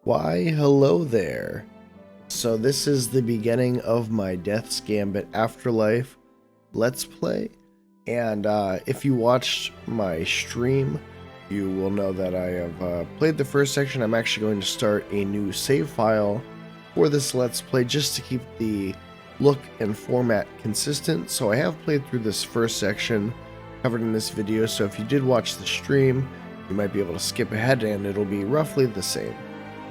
Why, hello there. So this is the beginning of my Death's Gambit Afterlife Let's Play. And if you watched my stream, you will know that I have played the first section. I'm actually going to start a new save file for this Let's Play just to keep the look and format consistent. So I have played through this first section covered in this video. So if you did watch the stream, you might be able to skip ahead and it'll be roughly the same.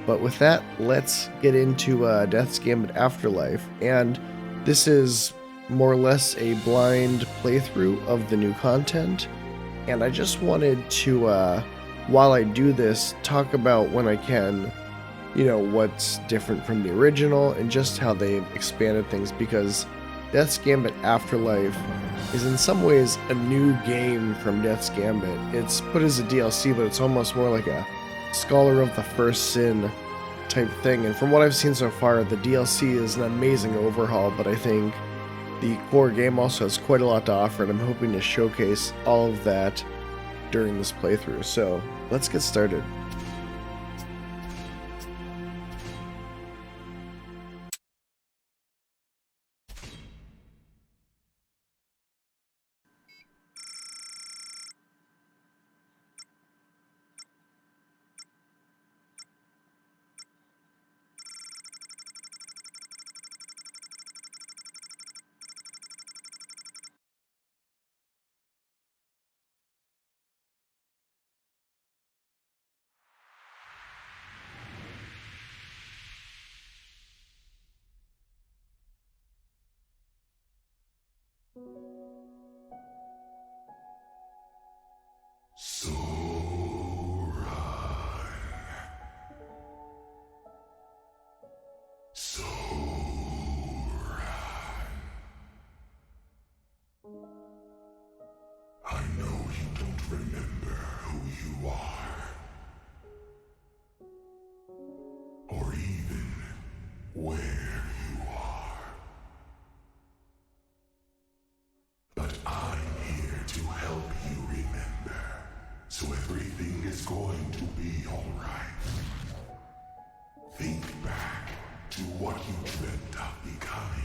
But with that, let's get into Death's Gambit Afterlife. And this is more or less a blind playthrough of the new content. And I just wanted to, while I do this, talk about when I can, what's different from the original and just how they've expanded things, because Death's Gambit Afterlife is in some ways a new game from Death's Gambit. It's put as a DLC, but it's almost more like a Scholar of the First Sin type thing, and from what I've seen so far, the DLC is an amazing overhaul, but I think the core game also has quite a lot to offer, and I'm hoping to showcase all of that during this playthrough. So let's get started. I know you don't remember who you are, or even where you are. But I'm here to help you remember, so everything is going to be alright. Think back to what you dreamt of becoming.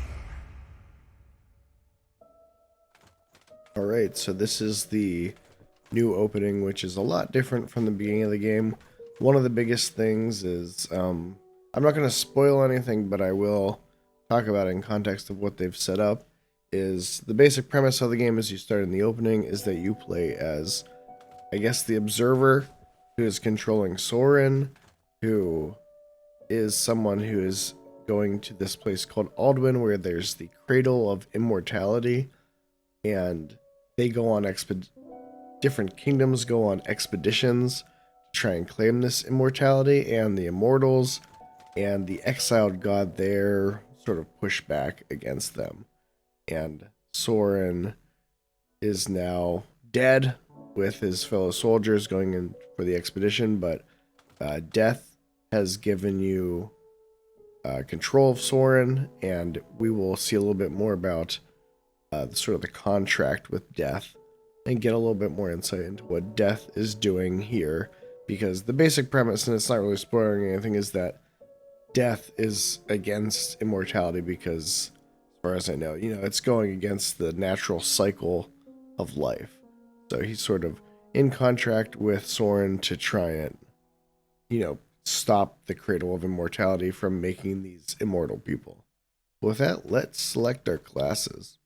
Alright, so this is the new opening, which is a lot different from the beginning of the game. One of the biggest things is, I'm not going to spoil anything, but I will talk about it in context of what they've set up, is the basic premise of the game as you start in the opening is that you play as, I guess, the Observer, who is controlling Soren, who is someone who is going to this place called Aldwin, where there's the Cradle of Immortality, and they go on different kingdoms go on expeditions to try and claim this immortality, and the immortals and the exiled god there sort of push back against them. And Soren is now dead with his fellow soldiers going in for the expedition, but Death has given you control of Soren, and we will see a little bit more about sort of the contract with Death and get a little bit more insight into what Death is doing here, because the basic premise, and it's not really spoiling anything, is that Death is against immortality because, as far as I know, it's going against the natural cycle of life. So he's sort of in contract with Soren to try and, stop the Cradle of Immortality from making these immortal people. With that, let's select our classes.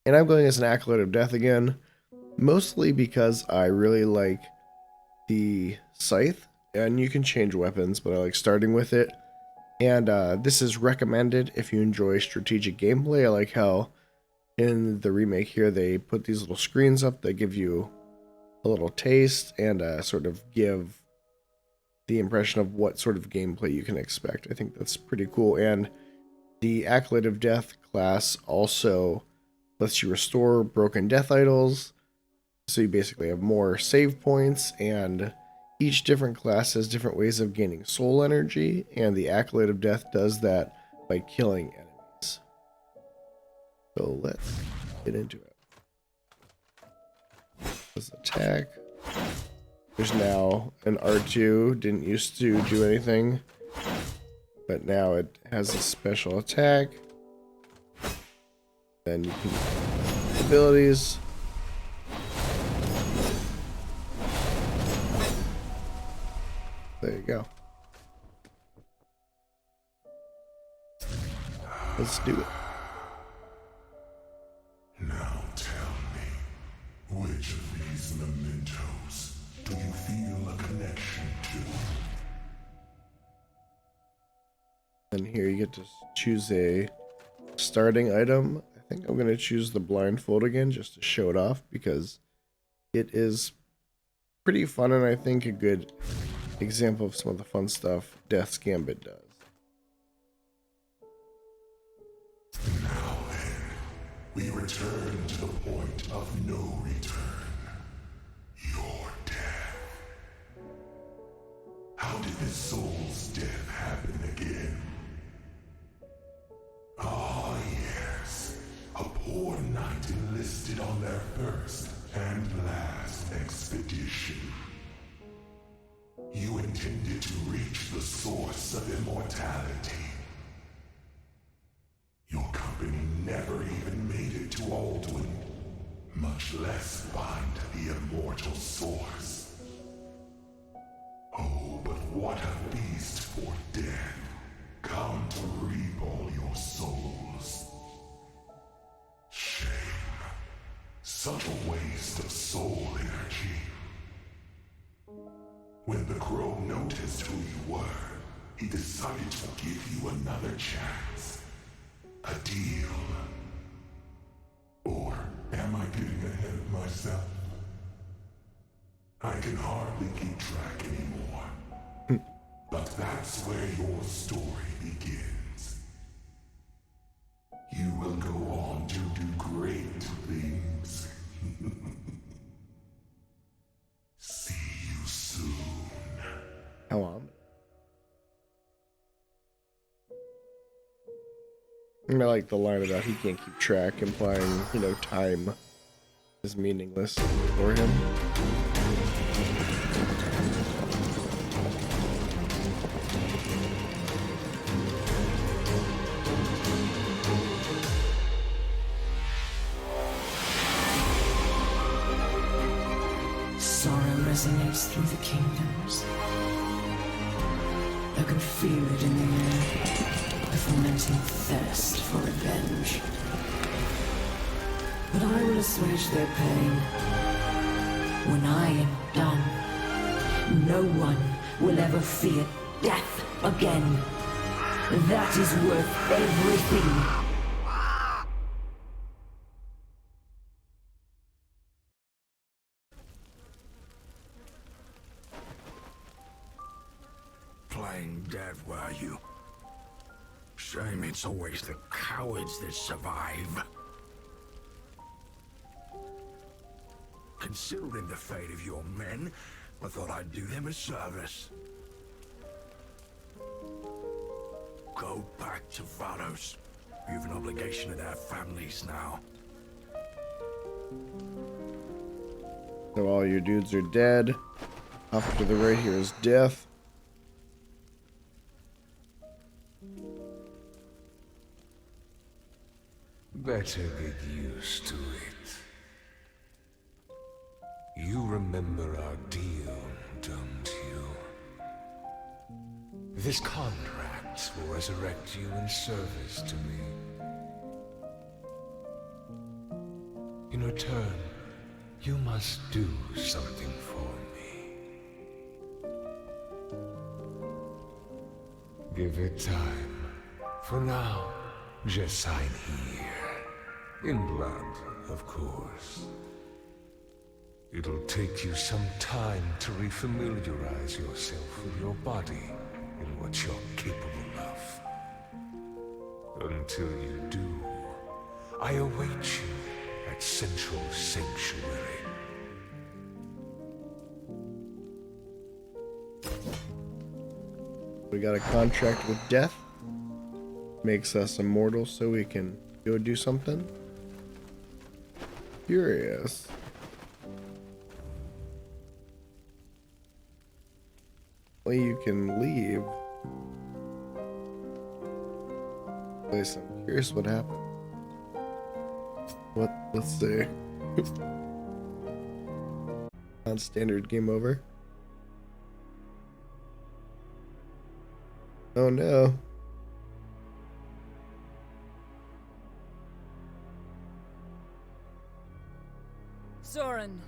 And I'm going as an Acolyte of Death again, mostly because I really like the Scythe, and you can change weapons, but I like starting with it. And this is recommended if you enjoy strategic gameplay. I like how in the remake here they put these little screens up that give you a little taste and sort of give the impression of what sort of gameplay you can expect. I think that's pretty cool. And the Acolyte of Death class also lets you restore broken death idols, so you basically have more save points, and each different class has different ways of gaining soul energy, and the Acolyte of Death does that by killing enemies. So let's get into it. Let's attack. There's now an R2, didn't used to do anything, but now it has a special attack. Then you can abilities. There you go. Let's do it. Now tell me, which of these mementos do you feel a connection to? And here you get to choose a starting item. I think I'm going to choose the blindfold again just to show it off because it is pretty fun and I think a good example of some of the fun stuff Death's Gambit does. Now then, we return to the point of no return. Your death. How did this soul's death happen again? Ah, yes. A poor knight enlisted on their first and last expedition. You intended to reach the source of immortality. Your company never even made it to Alduin, much less find the immortal source. Oh, but what a beast for death, come to reap all your souls. Shame. Such a waste of soul energy. When the crow noticed who you were, he decided to give you another chance. A deal. Or am I getting ahead of myself? I can hardly keep track anymore. But that's where your story begins. You will go on to do great things. See you soon. How on? And I like the line about he can't keep track, implying, you know, time is meaningless for him. Sorrow resonates through the kingdoms. I can feel it in the air. A fermenting thirst for revenge. But I will assuage their pain. When I am done, no one will ever fear death again. That is worth everything. Playing dead, were you? Shame it's always the cowards that survive. Considering the fate of your men, I thought I'd do them a service. Go back to Varos. You have an obligation to their families now. So all your dudes are dead. Off to the right here is Death. Better get used to it. You remember our deal, don't you? This contract will resurrect you in service to me. In return, you must do something for me. Give it time. For now, just sign here. In blood, of course. It'll take you some time to refamiliarize yourself with your body and what you're capable of. Until you do, I await you at Central Sanctuary. We got a contract with Death. Makes us immortal so we can go do something. Curious. Well, you can leave. Place. I'm curious what happened. What? Let's see. Non-standard game over. Oh no. Soren,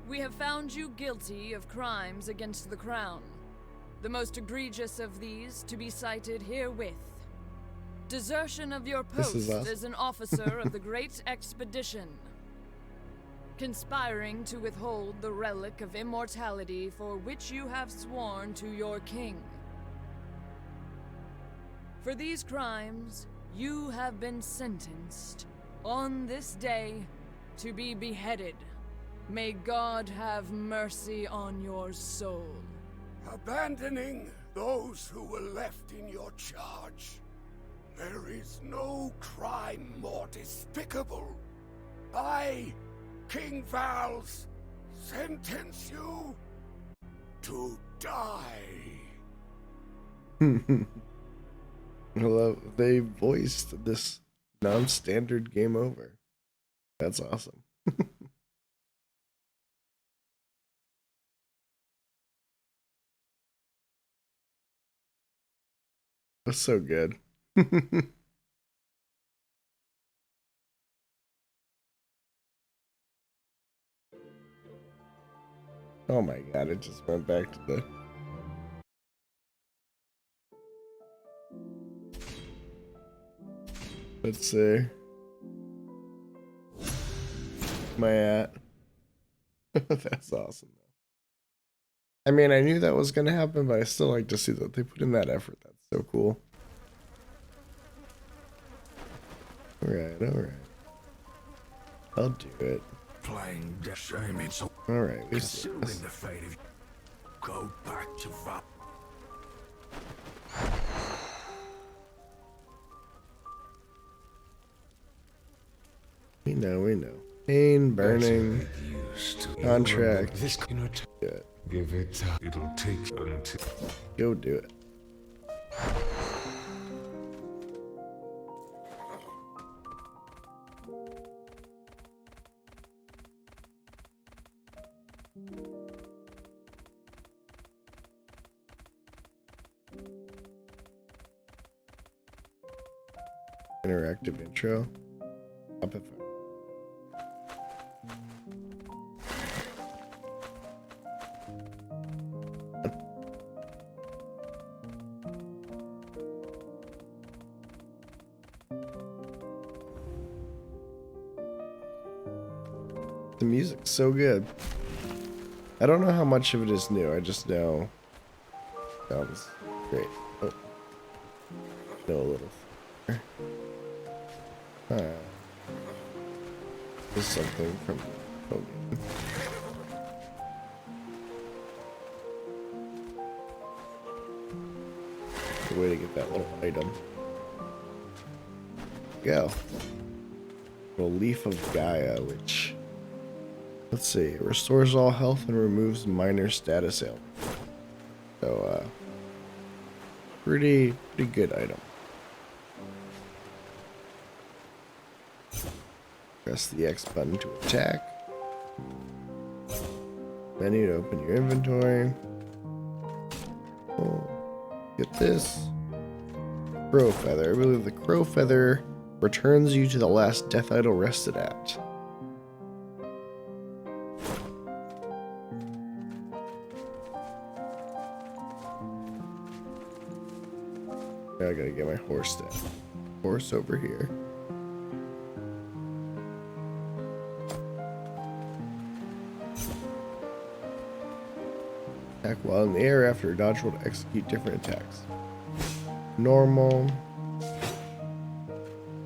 we have found you guilty of crimes against the Crown. The most egregious of these to be cited herewith. Desertion of your This is post awesome. as an officer of the Great Expedition. Conspiring to withhold the relic of immortality for which you have sworn to your king. For these crimes, you have been sentenced, on this day, to be beheaded. May God have mercy on your soul. Abandoning those who were left in your charge. There is no crime more despicable. I, King Val's, sentence you to die. I love they voiced this non-standard game over. That's awesome. That's so good. Oh my god, it just went back to the... Let's see. Am I at? That's awesome. I mean, I knew that was going to happen, but I still like to see that they put in that effort. That's so cool. Alright, alright. I'll do it. Playing death. Shame it's all Alright, we see concealing this. the fate of. Go back to Val. We know, we know. Pain, burning, contract. This cannot Do it. give it time. It'll take until Go do it. Interactive intro. Up if the music's so good. I don't know how much of it is new. I just know sounds great. Oh, know a little. There's something from the game. The way to get that little item. Go. Little Leaf of Gaia, which, let's see, restores all health and removes minor status ailments. So, pretty good item. Press the X button to attack. Menu to open your inventory. Oh, get this. Crow Feather. I believe the Crow Feather returns you to the last death idol rested at. Now I gotta get my horse stat. Horse over here. Attack while in the air after a dodge roll to execute different attacks. Normal.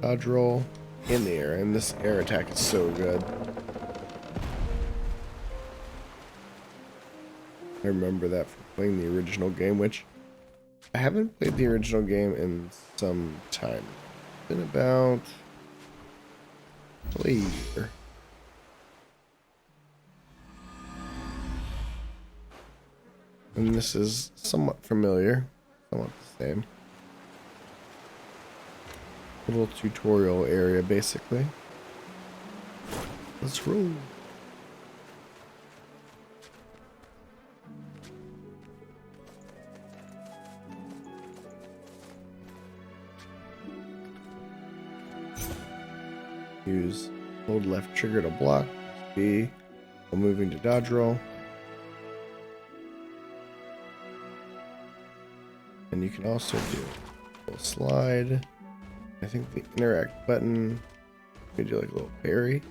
Dodge roll in the air, and this air attack is so good. I remember that from playing the original game, which I haven't played the original game in some time. It's been about a year. And this is somewhat familiar, somewhat the same. Little tutorial area, basically. Let's roll. Use hold left trigger to block. B while moving to dodge roll. And you can also do a little slide. I think the interact button, you do like a little parry.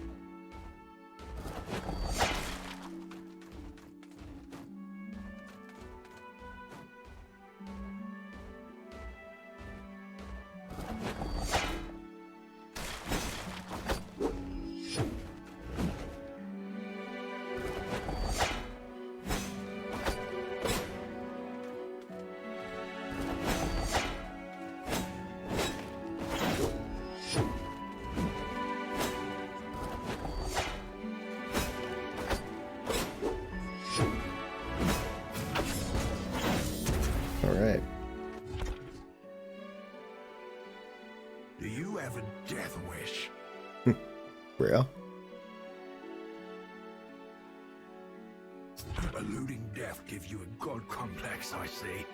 Alright. Do you have a death wish? Real? Eluding death gives you a god complex, I see.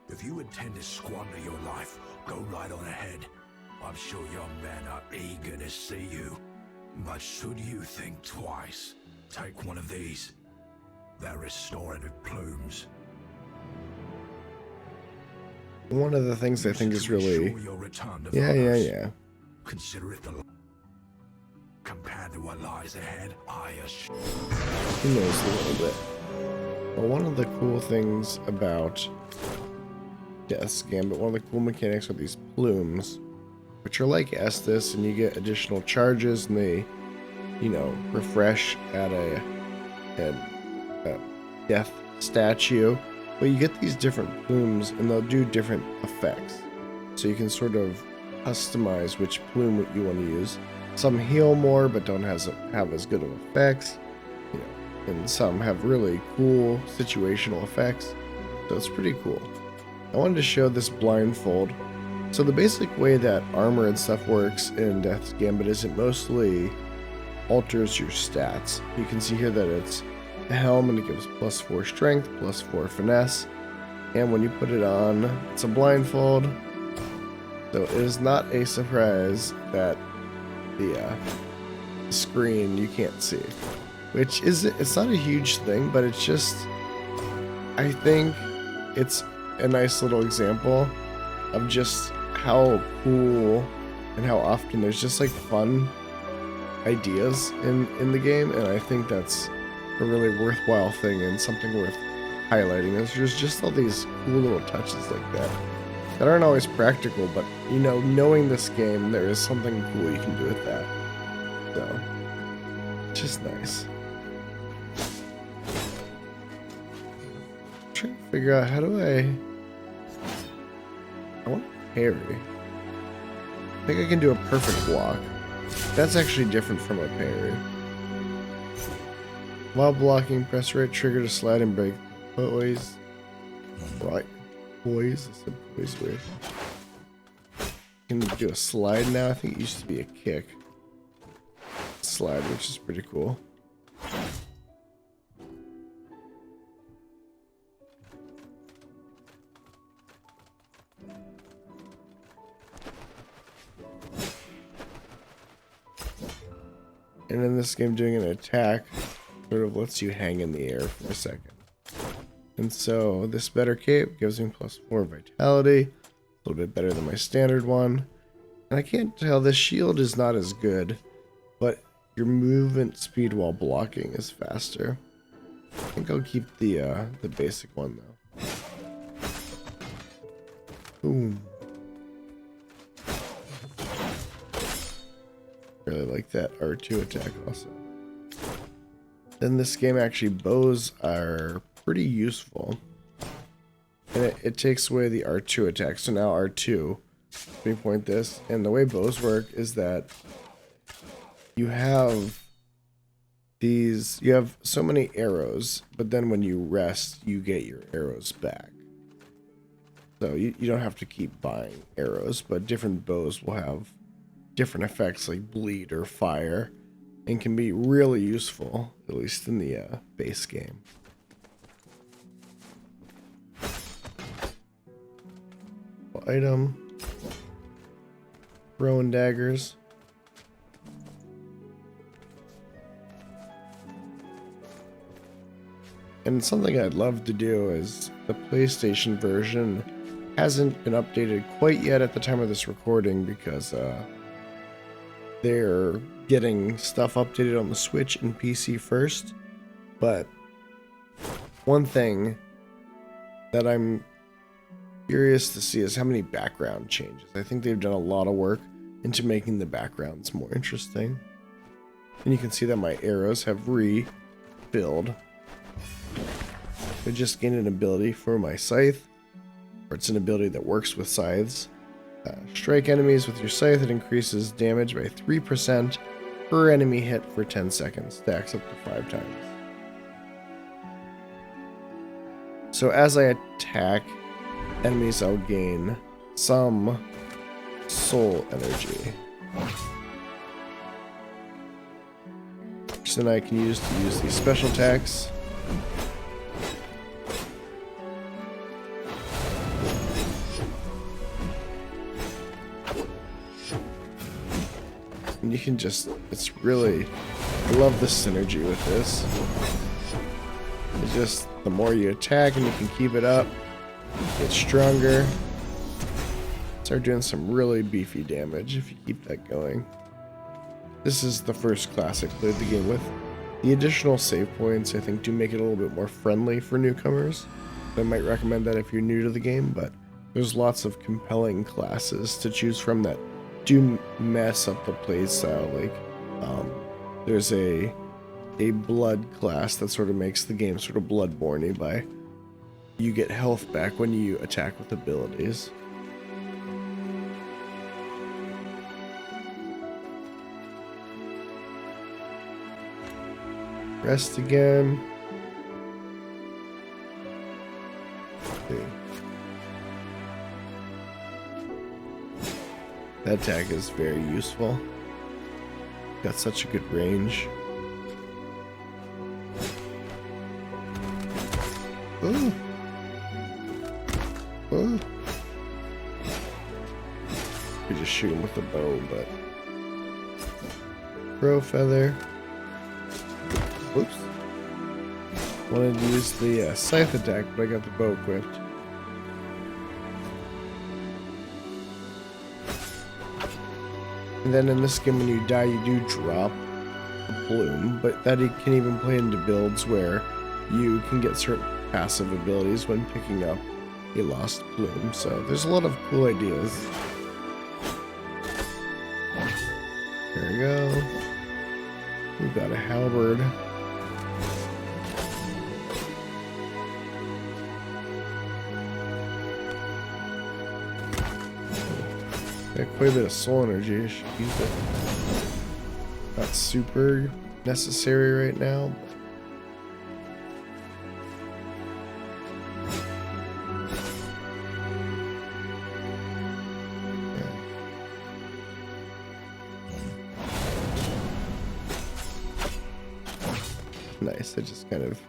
If you intend to squander your life, go right on ahead. I'm sure young men are eager to see you. But should you think twice, take one of these. They're restorative plumes. One of the things I think is To ensure really... your return to Yeah. Consider it the... Compared to what lies ahead, I assure... He knows a little bit. But one of the cool things about Death's Gambit, one of the cool mechanics are these plumes, which are like Estus, and you get additional charges, and they, you know, refresh at a death statue. But you get these different plumes, and they'll do different effects. So you can sort of customize which plume you want to use. Some heal more, but don't have as good of effects. You know, and some have really cool situational effects. So it's pretty cool. I wanted to show this blindfold. So the basic way that armor and stuff works in Death's Gambit is it mostly alters your stats. You can see here that it's a helm and it gives +4 strength, +4 finesse. And when you put it on, it's a blindfold. So it is not a surprise that the screen you can't see. Which is, it's not a huge thing, but it's just, I think it's a nice little example of just how cool and how often there's just like fun ideas in the game, and I think that's a really worthwhile thing and something worth highlighting. There's just all these cool little touches like that aren't always practical, but you know, knowing this game, there is something cool you can do with that. So, just nice. I'm trying to figure out how do I want to parry. I think I can do a perfect block. That's actually different from a parry. While blocking, press right trigger to slide and break poise. Right. Poise. I said poise weird. Can do a slide now. I think it used to be a kick. Slide, which is pretty cool. And in this game, doing an attack sort of lets you hang in the air for a second. And so this better cape gives me +4 vitality, a little bit better than my standard one. And I can't tell, the shield is not as good, but your movement speed while blocking is faster. I think I'll keep the basic one though. Boom. Really like that R2 attack also. Then this game actually, bows are pretty useful. And it takes away the R2 attack. So now R2, let me point this. And the way bows work is that you have you have so many arrows, but then when you rest, you get your arrows back. So you don't have to keep buying arrows, but different bows will have different effects like bleed or fire, and can be really useful, at least in the base game. Item. Throwing daggers. And something I'd love to do is the PlayStation version hasn't been updated quite yet at the time of this recording because they're getting stuff updated on the Switch and PC first. But one thing that I'm curious to see is how many background changes. I think they've done a lot of work into making the backgrounds more interesting. And you can see that my arrows have refilled. I just gained an ability for my scythe, or it's an ability that works with scythes. Strike enemies with your scythe, it increases damage by 3% per enemy hit for 10 seconds, stacks up to 5 times. So as I attack enemies, I'll gain some soul energy, which then I can use to use these special attacks. And you can just, it's really, I love the synergy with this. It's just, the more you attack and you can keep it up, get stronger. Start doing some really beefy damage if you keep that going. This is the first class I played the game with. The additional save points, I think, do make it a little bit more friendly for newcomers. I might recommend that if you're new to the game, but there's lots of compelling classes to choose from that do mess up the playstyle. Like, there's a blood class that sort of makes the game sort of Bloodborne-y by you get health back when you attack with abilities. Rest again. Okay. That attack is very useful. Got such a good range. Ooh. Ooh. You just shoot him with the bow, but crow feather. Whoops. Wanted to use the scythe attack, but I got the bow equipped. And then in this game, when you die, you do drop a bloom, but that can even play into builds where you can get certain passive abilities when picking up a lost bloom. So there's a lot of cool ideas. There we go. We've got a halberd. Got quite a bit of soul energy. I should use it. Not super necessary right now. Nice, I just kind of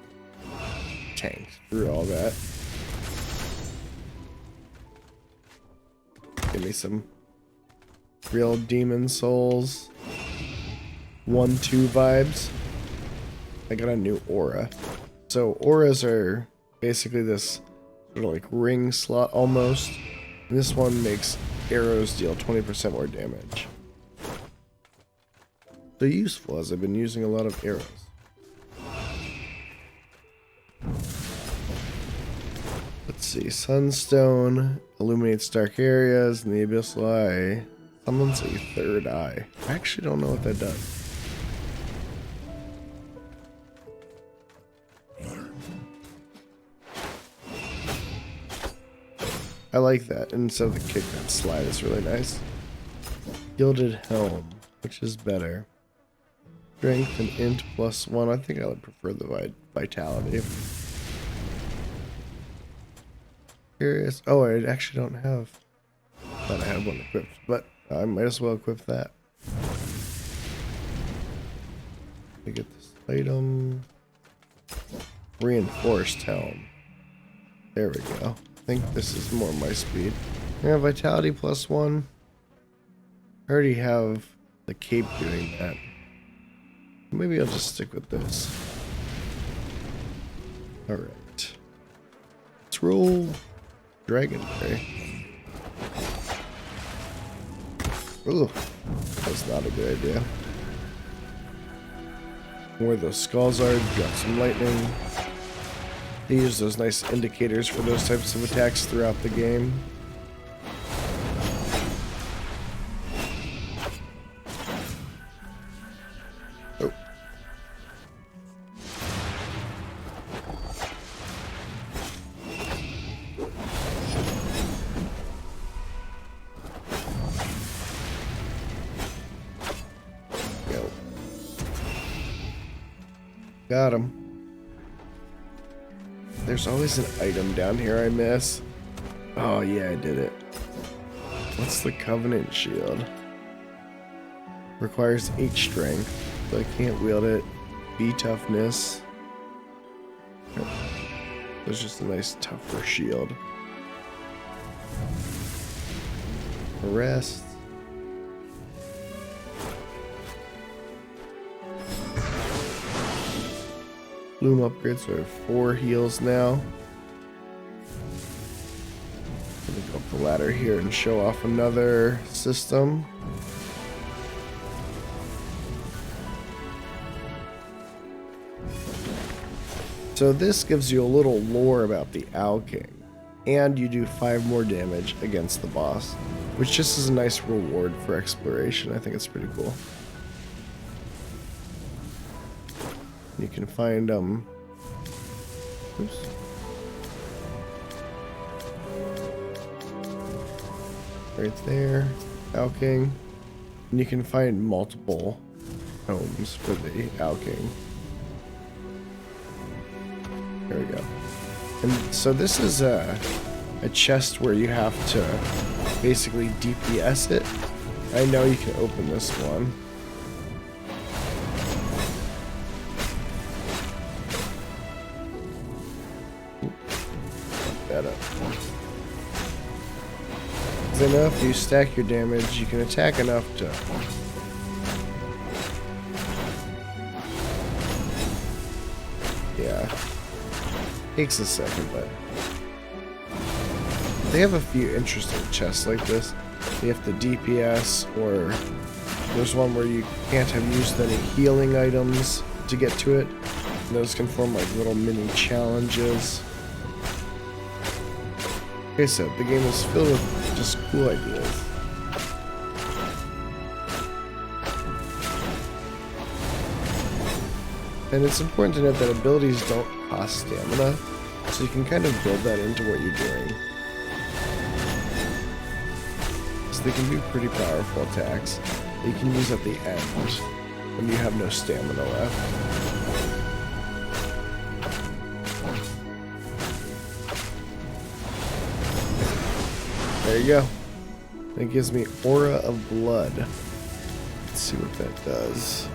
tanked through all that. Give me some real demon souls. 1-2 vibes. I got a new aura. So auras are basically this sort of like ring slot almost. And this one makes arrows deal 20% more damage. So useful, as I've been using a lot of arrows. Let's see, Sunstone illuminates dark areas, and the Abyssal Eye summons a third eye. I actually don't know what that does. I like that. Instead of the kick, that slide is really nice. Gilded Helm, which is better. Strength and int +1. I think I would prefer the vitality. Curious. Oh, I actually don't have. Thought I had one equipped, but I might as well equip that. Let me get this item. Reinforced helm. There we go. I think this is more my speed. Yeah, vitality +1. I already have the cape doing that. Maybe I'll just stick with this. Alright. Let's roll Dragonberry. Ooh, that's not a good idea. Where those skulls are, got some lightning. They use those nice indicators for those types of attacks throughout the game. Oh. Go. Got him. There's always an item down here I miss. Oh yeah, I did it. What's the Covenant Shield? Requires H strength, so I can't wield it. B toughness. There's just a nice tougher shield. Arrest. Bloom upgrades, so I have 4 heals now. Let me go up the ladder here and show off another system. So this gives you a little lore about the Owl King, and you do 5 more damage against the boss, which just is a nice reward for exploration. I think it's pretty cool. You can find, oops. Right there, Owl King. And you can find multiple homes for the Owl King. There we go. And so this is a chest where you have to basically DPS it. I know you can open this one. That up. Because I know if you stack your damage, you can attack enough to... Yeah. Takes a second, but... They have a few interesting chests like this. You have the DPS, or there's one where you can't have used any healing items to get to it. And those can form like little mini challenges. Like I said, the game is filled with just cool ideas. And it's important to note that abilities don't cost stamina, so you can kind of build that into what you're doing. So they can be pretty powerful attacks that you can use at the end when you have no stamina left. There you go. It gives me Aura of Blood. Let's see what that does.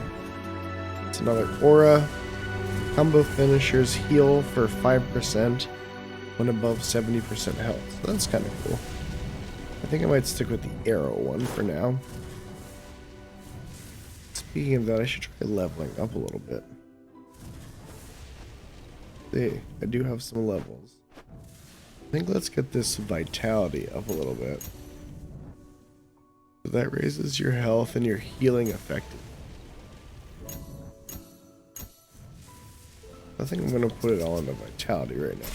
It's another aura. Combo finishers heal for 5% when above 70% health. So that's kind of cool. I think I might stick with the arrow one for now. Speaking of that, I should try leveling up a little bit. See, I do have some levels. I think let's get this vitality up a little bit. So that raises your health and your healing effectiveness. I think I'm going to put it all into vitality right now.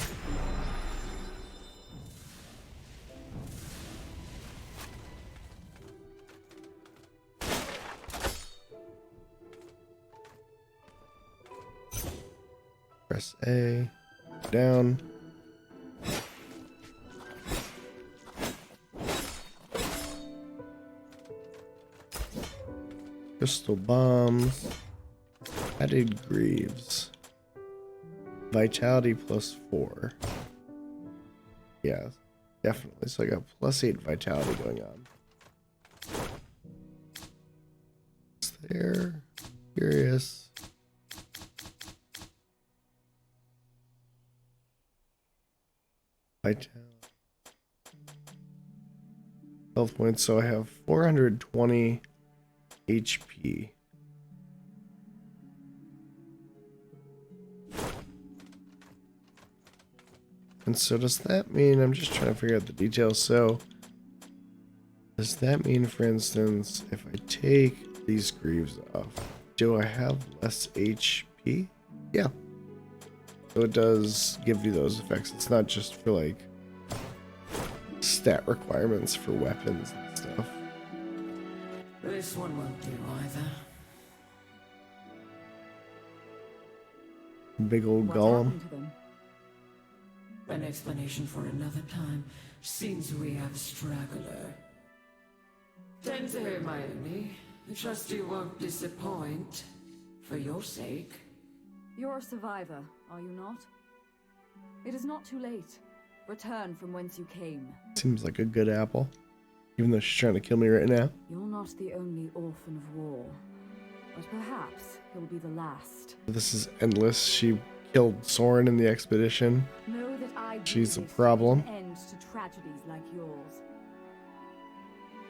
Press A, down. Crystal bombs. Added Greaves. Vitality +4. Yeah, definitely. So I got +8 vitality going on. Is there? Curious. Vitality. Health points. So I have 420 HP. And so does that mean, I'm just trying to figure out the details, so does that mean, for instance, if I take these greaves off, do I have less HP? Yeah. So it does give you those effects. It's not just for like stat requirements for weapons and stuff. This one won't do either. Big old What golem. happened to them? An explanation for another time. Seems we have a straggler. Tend to her, Hermione. I trust you won't disappoint. For your sake. You're a survivor, are you not? It is not too late. Return from whence you came. Seems like a good apple. Even though she's trying to kill me right now. You're not the only orphan of war. But perhaps you'll be the last. This is endless. She killed Soren in the expedition. Know that I She's a wish problem. an end to tragedies like yours.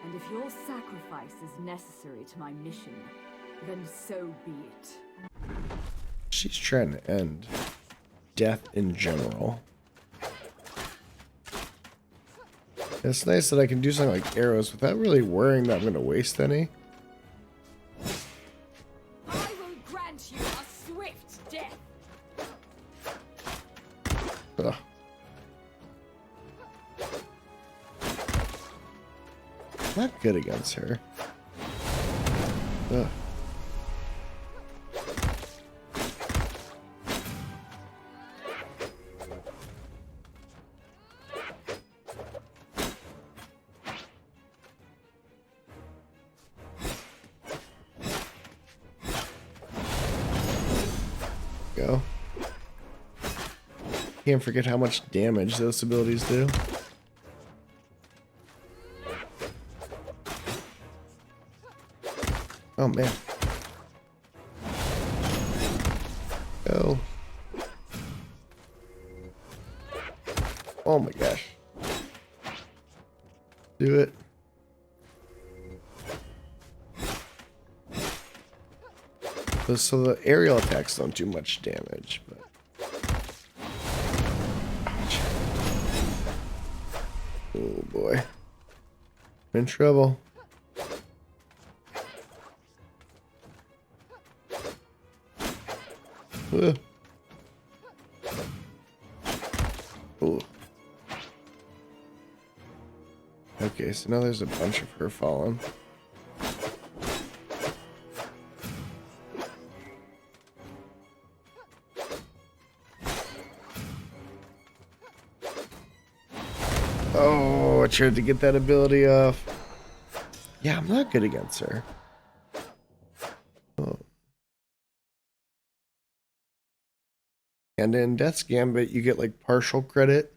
And if your sacrifice is necessary to my mission, then so be it. She's trying to end death in general. It's nice that I can do something like arrows without really worrying that I'm going to waste any. I will grant you a swift death. Ugh. Not good against her. Ugh. Go. Can't forget how much damage those abilities do. Oh man. Go. Oh my gosh. Do it. So the aerial attacks don't do much damage, but ouch. Oh boy. I'm in trouble. Ugh. Ooh. Okay, so now there's a bunch of her falling. Oh, I tried to get that ability off. Yeah, I'm not good against her. Oh. And in Death's Gambit, you get like partial credit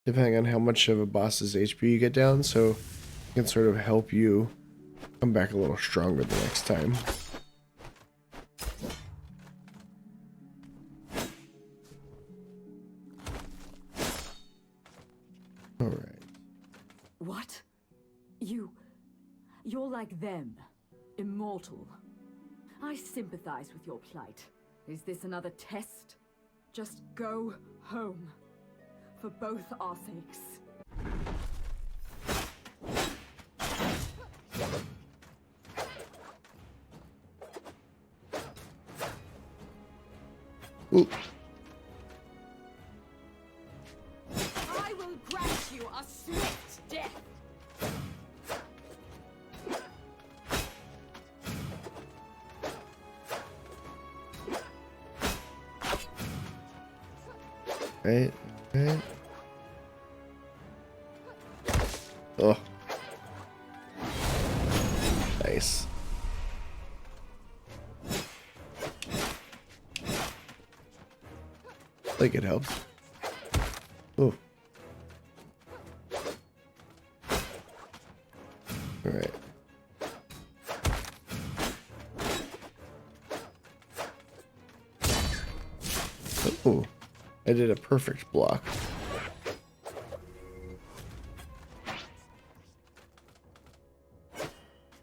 depending on how much of a boss's HP you get down, so it can sort of help you come back a little stronger the next time. Alright. What? You're like them. Immortal. I sympathize with your plight. Is this another test? Just go home. For both our sakes. Ooh. I will grant you a swift death. Right, right. Oh. Nice. think it helps. Oh. Alright. Oh, I did a perfect block.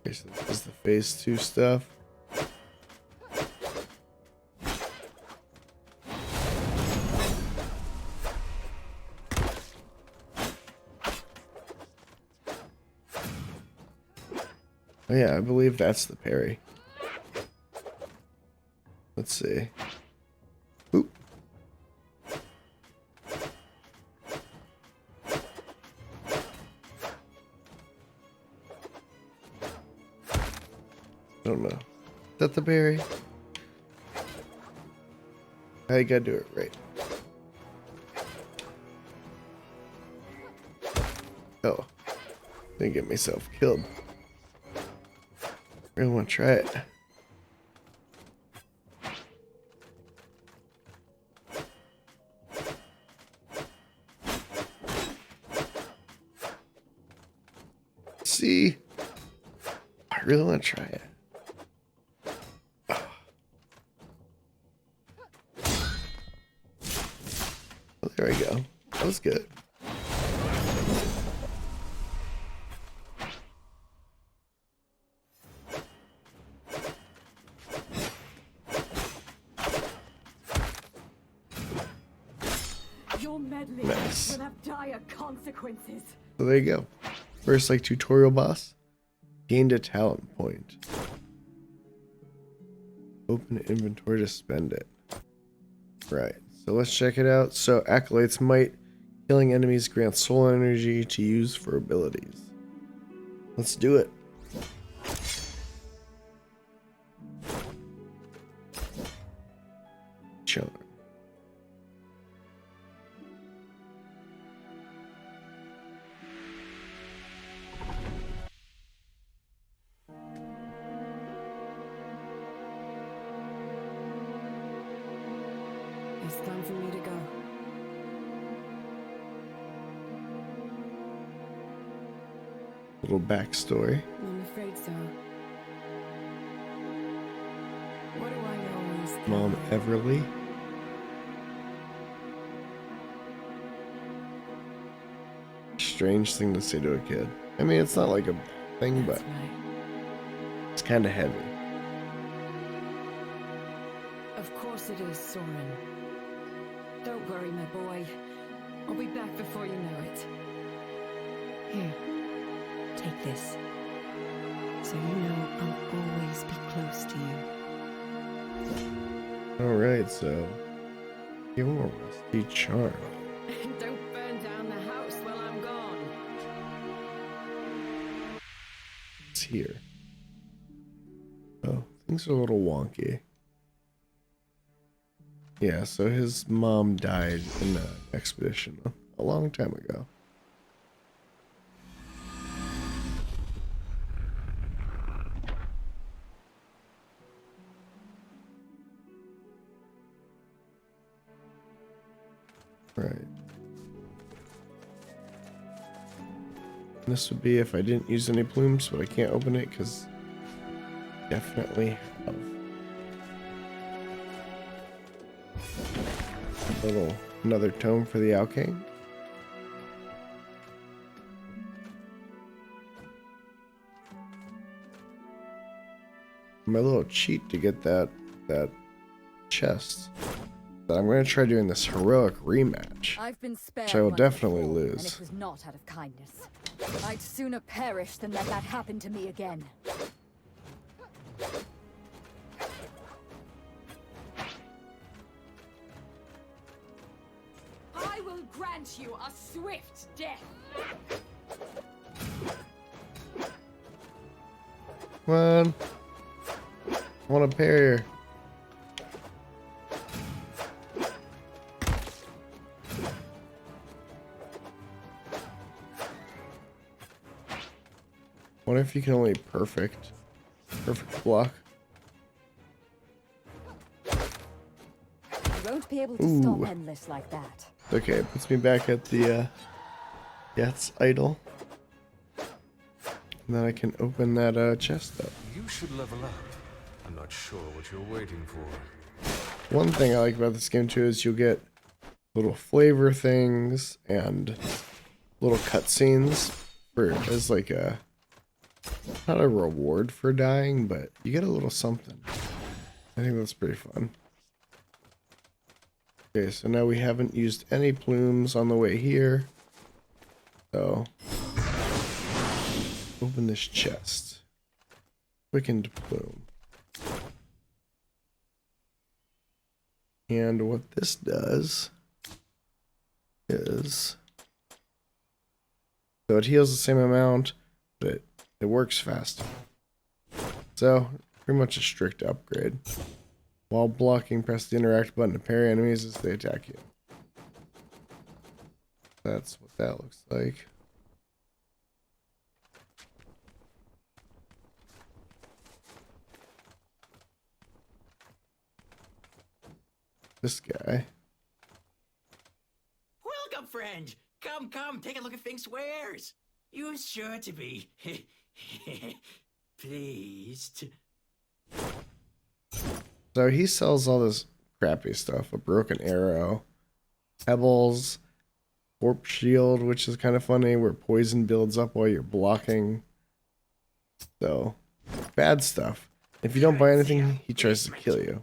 Okay, so this is the phase 2 stuff. Oh yeah, I believe that's the parry. Let's see. Oop. I don't know. Is that the parry? I gotta do it right. Oh. Didn't get myself killed. Really want to try it. See? I really want to try it. Oh, there we go. That was good. Your meddling Nice. will have dire consequences. So there you go. First, like, tutorial boss. Gained a talent point. Open inventory to spend it. Right. So let's check it out. So accolades might. Killing enemies grants soul energy to use for abilities. Let's do it. Charm. It's time for me to go. Little backstory. I'm afraid so. What do I always Mom Everly. Strange thing to say to a kid. I mean, it's not like a thing, but That's right. it's kind of heavy. Of course it is, Soren. Don't worry, my boy. I'll be back before you know it. Here, take this. So you know I'll always be close to you. Alright, so give him a rusty charm. Don't burn down the house while I'm gone. It's here. Oh, things are a little wonky. Yeah, so his mom died in an expedition a long time ago. Right. This would be if I didn't use any plumes, but I can't open it because definitely have. Another tome for the Alkane. My little cheat to get that chest. But I'm going to try doing this heroic rematch, I've been spared which I will once definitely before, lose. and it was not out of kindness. I'd sooner perish than let that happen to me again. I will grant you a swift death. Come on. I want to parry her. What if you can only perfect block? You won't be able to Ooh. stop endless like that. Okay, it puts me back at the Death's Idol. And then I can open that chest up. You should level up. I'm not sure what you're waiting for. One thing I like about this game too is you'll get little flavor things and little cutscenes for as like a not a reward for dying, but you get a little something. I think that's pretty fun. Okay, so now we haven't used any plumes on the way here. So open this chest. Quickened plume. And what this does is, so it heals the same amount, but it works faster. So, pretty much a strict upgrade. While blocking, press the interact button to parry enemies as they attack you. That's what that looks like. This guy. Welcome, friend. Come, take a look at Fink's wares. You're sure to be pleased. So he sells all this crappy stuff. A broken arrow, pebbles, warp shield, which is kind of funny, where poison builds up while you're blocking. So, bad stuff. If you don't buy anything, he tries to kill you.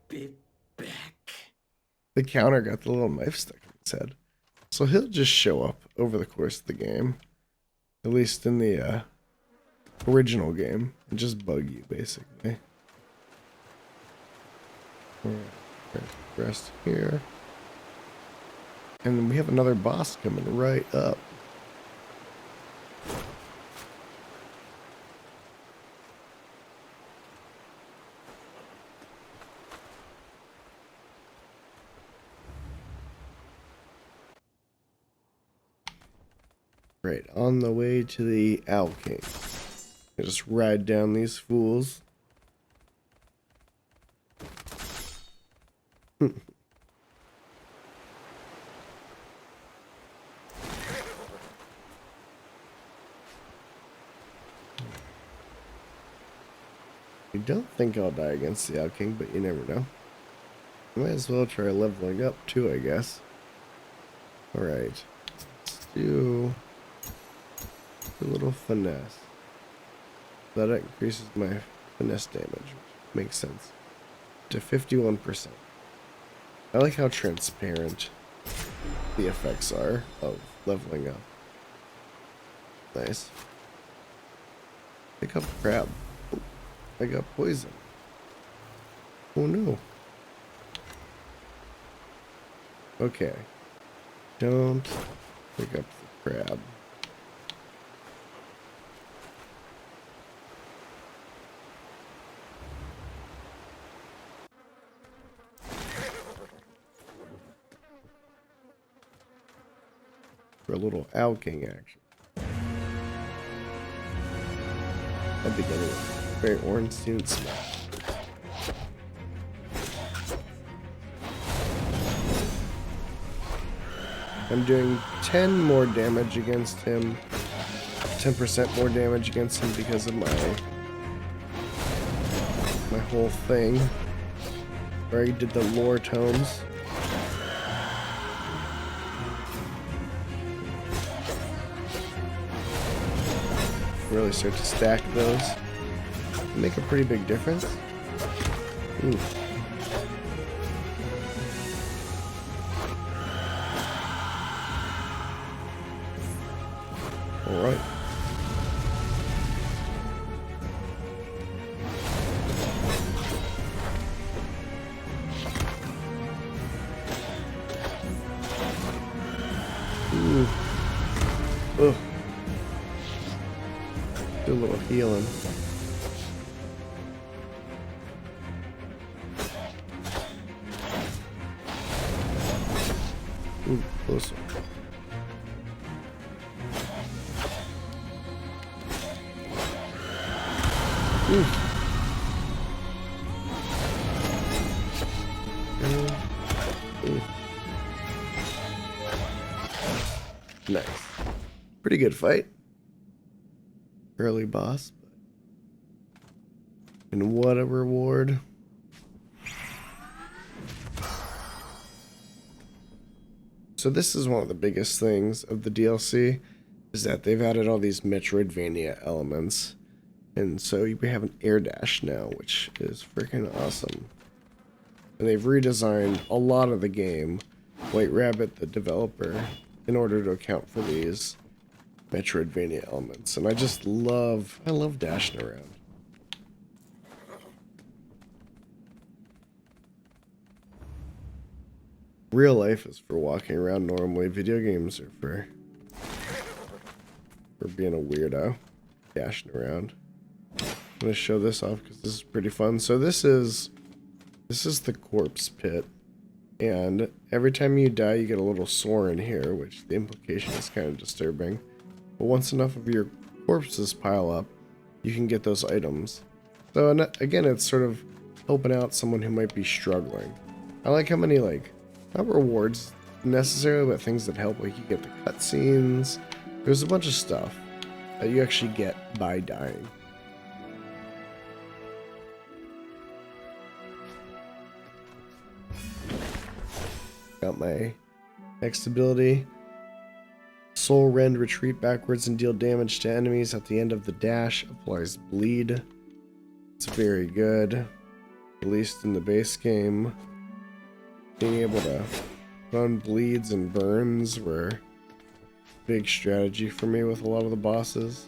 Be back. The counter got the little knife stuck in his head. So he'll just show up over the course of the game. At least in the original game. And just bug you, basically. Alright, rest here. And we have another boss coming right up. Right, on the way to the Owl King. I just ride down these fools. I don't think I'll die against the Owl King, but you never know. Might as well try leveling up too, I guess. Alright. Let's do a little finesse. That increases my finesse damage, which makes sense. To 51%. I like how transparent the effects are of leveling up. Nice. Pick up crab. Oh, I got poison. Oh no. Okay. Don't pick up the crab. For a little Owl King action. I'd be getting a very Ornstein smell. I'm doing 10 more damage against him. 10% more damage against him because of my whole thing. Where I did the lore tomes. Really start to stack those. Make a pretty big difference. Ooh. Alright. Ooh. Ugh. Do a little healing. Ooh, closer. Nice. Pretty good fight. Early boss. And what a reward. So this is one of the biggest things of the DLC, is that they've added all these Metroidvania elements. And so we have an air dash now, which is freaking awesome. And they've redesigned a lot of the game, White Rabbit, the developer, in order to account for these Metroidvania elements. And I love dashing around. Real life is for walking around normally. Video games are for being a weirdo, dashing around. I'm gonna show this off because this is pretty fun. So this is the corpse pit, and every time you die, you get a little Soren here, which the implication is kind of disturbing. But once enough of your corpses pile up, you can get those items. So again, it's sort of helping out someone who might be struggling. I like how many, like, not rewards necessarily, but things that help. Like you get the cutscenes. There's a bunch of stuff that you actually get by dying. Got my next ability. Soul Rend, retreat backwards and deal damage to enemies at the end of the dash. Applies bleed. It's very good. At least in the base game. Being able to run bleeds and burns were a big strategy for me with a lot of the bosses.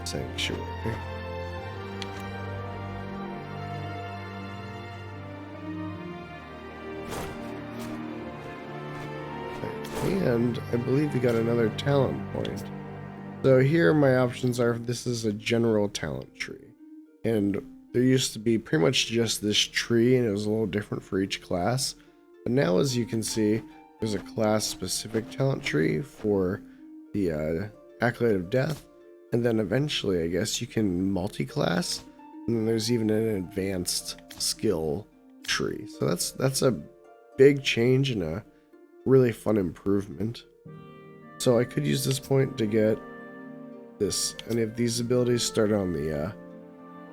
Sanctuary. And I believe we got another talent point. So here my options are, this is a general talent tree. And there used to be pretty much just this tree, and it was a little different for each class. But now, as you can see, there's a class specific talent tree for the Accolade of Death. And then eventually, I guess, you can multi-class. And then there's even an advanced skill tree. So that's a big change and a really fun improvement. So I could use this point to get any of these abilities. Start on the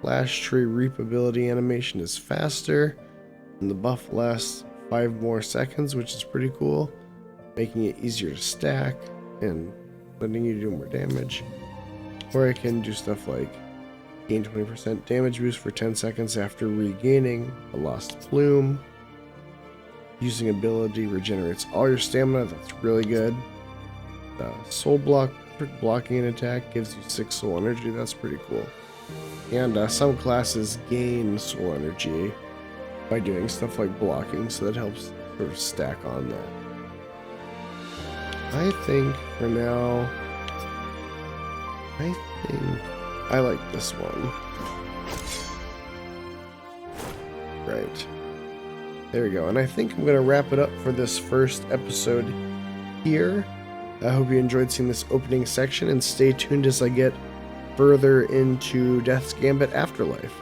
Flash Tree Reap ability. Animation is faster. And the buff lasts 5 more seconds, which is pretty cool. Making it easier to stack and letting you do more damage. Or I can do stuff like gain 20% damage boost for 10 seconds after regaining a lost plume. Using ability regenerates all your stamina. That's really good. Soul block, blocking an attack gives you 6 soul energy. That's pretty cool. And some classes gain soul energy by doing stuff like blocking, so that helps sort of stack on that. I think for now, I like this one. Right. There we go. And I think I'm going to wrap it up for this first episode here. I hope you enjoyed seeing this opening section, and stay tuned as I get further into Death's Gambit Afterlife.